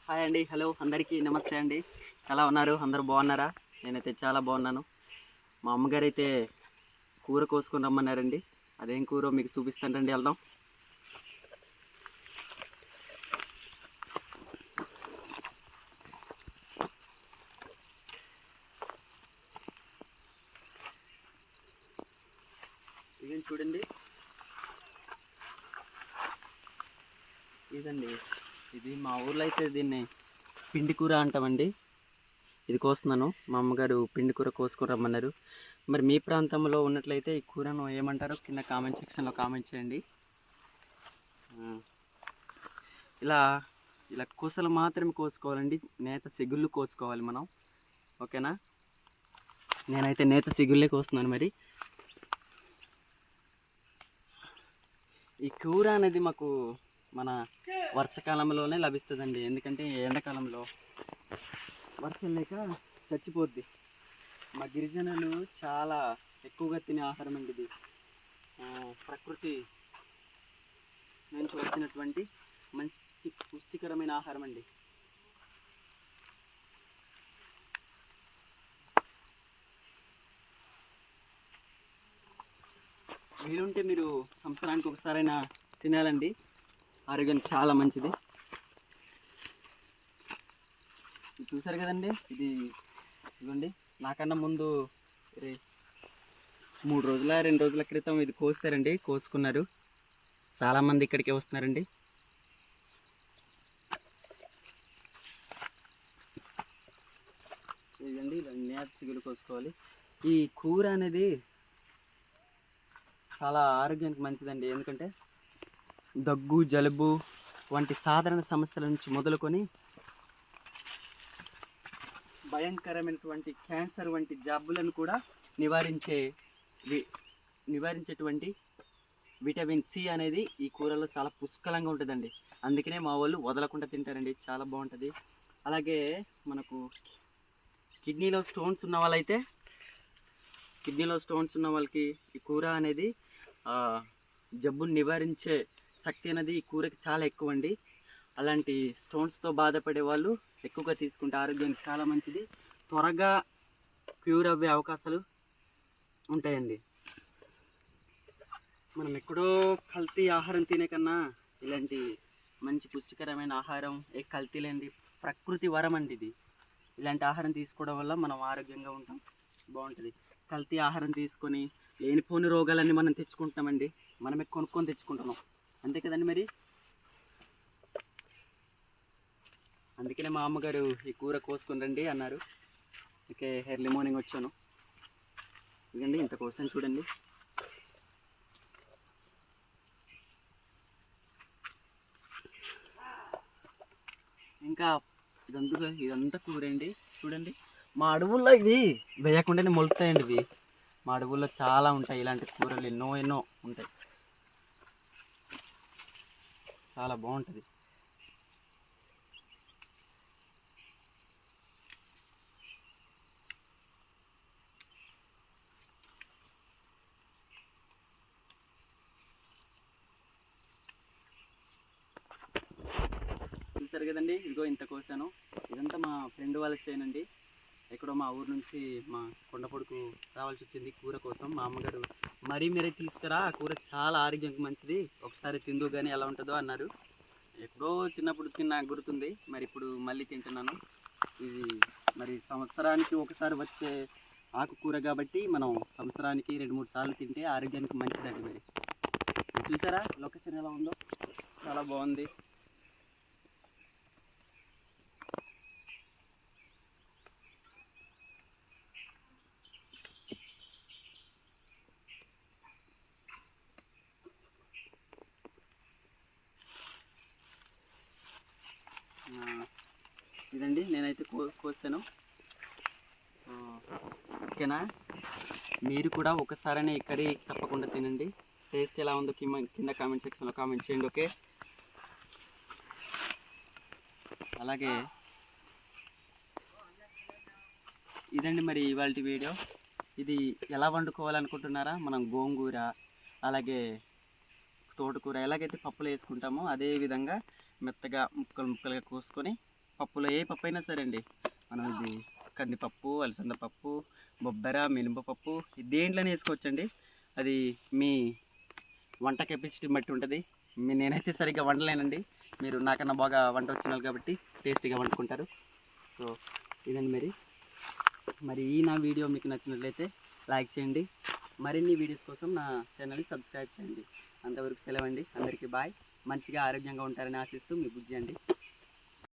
Hi అండి, hello అందరికీ నమస్తే అండి. ఎలా ఉన్నారు? అందరూ బాగున్నారా? నేనైతే చాలా బాగున్నాను. మా అమ్మగారు అయితే కూర కోసుకొని రమ్మన్నారండి. అదేం కూరో మీకు చూపిస్తానండి, వెళ్దాం. ఇదేం చూడండి, ఇదండి. ఇది మా ఊర్లో అయితే దీన్ని పిండి కూర అంటామండి. ఇది కోస్తున్నాను. మా అమ్మగారు పిండి కూర కోసుకొని రమ్మన్నారు. మరి మీ ప్రాంతంలో ఉన్నట్లయితే ఈ కూరను ఏమంటారో కింద కామెంట్ సెక్షన్లో కామెంట్ చేయండి. ఇలా ఇలా కూసలు మాత్రమే కోసుకోవాలండి. నేత సిగుళ్ళు కోసుకోవాలి మనం, ఓకేనా? నేనైతే నేత సిగుళ్ళే కోస్తున్నాను. మరి ఈ కూర అనేది మాకు మన వర్షాకాలంలోనే లభిస్తుందండి. ఎందుకంటే ఎండాకాలంలో వర్షం లేక చచ్చిపోద్ది. మా గిరిజనులు చాలా ఎక్కువగా తినే ఆహారం అండి ఇది. ప్రకృతి నుంచి వచ్చినటువంటి మంచి పుష్టికరమైన ఆహారం అండి. వీలుంటే మీరు సంవత్సరానికి ఒకసారైనా తినాలండి. ఆరోగ్యానికి చాలా మంచిది. చూసారు కదండి, ఇదిగోండి. నాకన్నా ముందు 2 రోజుల క్రితం ఇది కోస్తారండి, కోసుకున్నారు. చాలామంది ఇక్కడికే వస్తున్నారండి. ఇదండి, ఇలా నేత చిగురు కోసుకోవాలి. ఈ కూర అనేది చాలా ఆరోగ్యానికి మంచిదండి. ఎందుకంటే దగ్గు, జలుబు వంటి సాధారణ సమస్యల నుంచి మొదలుకొని భయంకరమైనటువంటి క్యాన్సర్ వంటి జబ్బులను కూడా నివారించేటువంటి విటమిన్ సి అనేది ఈ కూరలో చాలా పుష్కలంగా ఉంటుందండి. అందుకనే మా వాళ్ళు వదలకుండా తింటారండి. చాలా బాగుంటుంది. అలాగే మనకు కిడ్నీలో స్టోన్స్ ఉన్న వాళ్ళకి ఈ కూర అనేది జబ్బును నివారించే శక్తి అనేది ఈ కూరకి చాలా ఎక్కువ అండి. అలాంటి స్టోన్స్తో బాధపడే వాళ్ళు ఎక్కువగా తీసుకుంటే ఆరోగ్యానికి చాలా మంచిది. త్వరగా క్యూర్ అవ్వే అవకాశాలు ఉంటాయండి. మనం ఎక్కడో కల్తీ ఆహారం తినే కన్నా ఇలాంటి మంచి పుష్టికరమైన ఆహారం, కల్తీ లేనిది ప్రకృతి వరం అండి ఇది. ఇలాంటి ఆహారం తీసుకోవడం వల్ల మనం ఆరోగ్యంగా ఉంటాం, బాగుంటుంది. కల్తీ ఆహారం తీసుకొని లేనిపోని రోగాలన్నీ మనం తెచ్చుకుంటామండి. మనమే కొనుక్కొని తెచ్చుకుంటున్నాం, అంతే కదండి. మరి అందుకనే మా అమ్మగారు ఈ కూర కోసుకొని రండి అన్నారు. ఓకే, ఎర్లీ మార్నింగ్ వచ్చాను. ఇదండి, ఇంత కోసం చూడండి. ఇంకా ఇదంతా కూర అండి. చూడండి, మా అడవుల్లో ఇవి వేయకుండానే మొలుతాయండి. ఇవి మా అడవుల్లో చాలా ఉంటాయి. ఇలాంటి కూరలు ఎన్నో ఉంటాయి. చాలా బాగుంటుంది. చూసారు కదండి, ఇదిగో ఇంత కోసాను. ఇదంతా మా ఫ్రెండ్ వాళ్ళ చేయనండి. ఎక్కడో మా ఊరు నుంచి మా కొండపొడుకు రావాల్సి వచ్చింది కూర కోసం. మా అమ్మగారు మరీ తీసుకురా, ఆ కూర చాలా ఆరోగ్యానికి మంచిది, ఒకసారి తిందు కానీ ఎలా ఉంటుందో అన్నారు. ఎప్పుడో చిన్నప్పుడు తిన్నా గుర్తుంది, మరి ఇప్పుడు మళ్ళీ తింటున్నాను. ఇది మరి సంవత్సరానికి ఒకసారి వచ్చే ఆకుకూర కాబట్టి మనం సంవత్సరానికి 2-3 సార్లు తింటే ఆరోగ్యానికి మంచిదండి. మరి చూసారా లొకేషన్ ఎలా ఉందో, చాలా బాగుంది. ఇదండి, నేనైతే కోసాను. ఓకేనా? మీరు కూడా ఒకసారైనా ఇక్కడే తప్పకుండా తినండి. టేస్ట్ ఎలా ఉందో కింద కామెంట్ సెక్షన్లో కామెంట్ చేయండి, ఓకే? అలాగే ఇదండి మరి ఇవాళ వీడియో. ఇది ఎలా వండుకోవాలనుకుంటున్నారా? మనం గోంగూర, అలాగే తోటకూర ఎలాగైతే పప్పులు వేసుకుంటామో అదే విధంగా మెత్తగా ముక్కలుగా కోసుకొని పప్పులో ఏ పప్పు అయినా సరే అండి, మనం ఇది కందిపప్పు, అలసంద పప్పు, బొబ్బెర, మినపప్పు దేంట్లోనే వేసుకోవచ్చండి. అది మీ వంట కెపాసిటీ బట్టి ఉంటుంది. నేనైతే సరిగ్గా వండలేనండి, మీరు నాకన్నా బాగా వంట వచ్చిన వాళ్ళు కాబట్టి టేస్టీగా వండుకుంటారు. సో ఇదండి మరి ఈ నా వీడియో మీకు నచ్చినట్లయితే లైక్ చేయండి. మరిన్ని వీడియోస్ కోసం నా ఛానల్ని సబ్స్క్రైబ్ చేయండి. అంతవరకు సెలవండి. అందరికీ బాయ్. మంచిగా ఆరోగ్యంగా ఉంటారని ఆశిస్తూ మీ బుజ్జి అండి.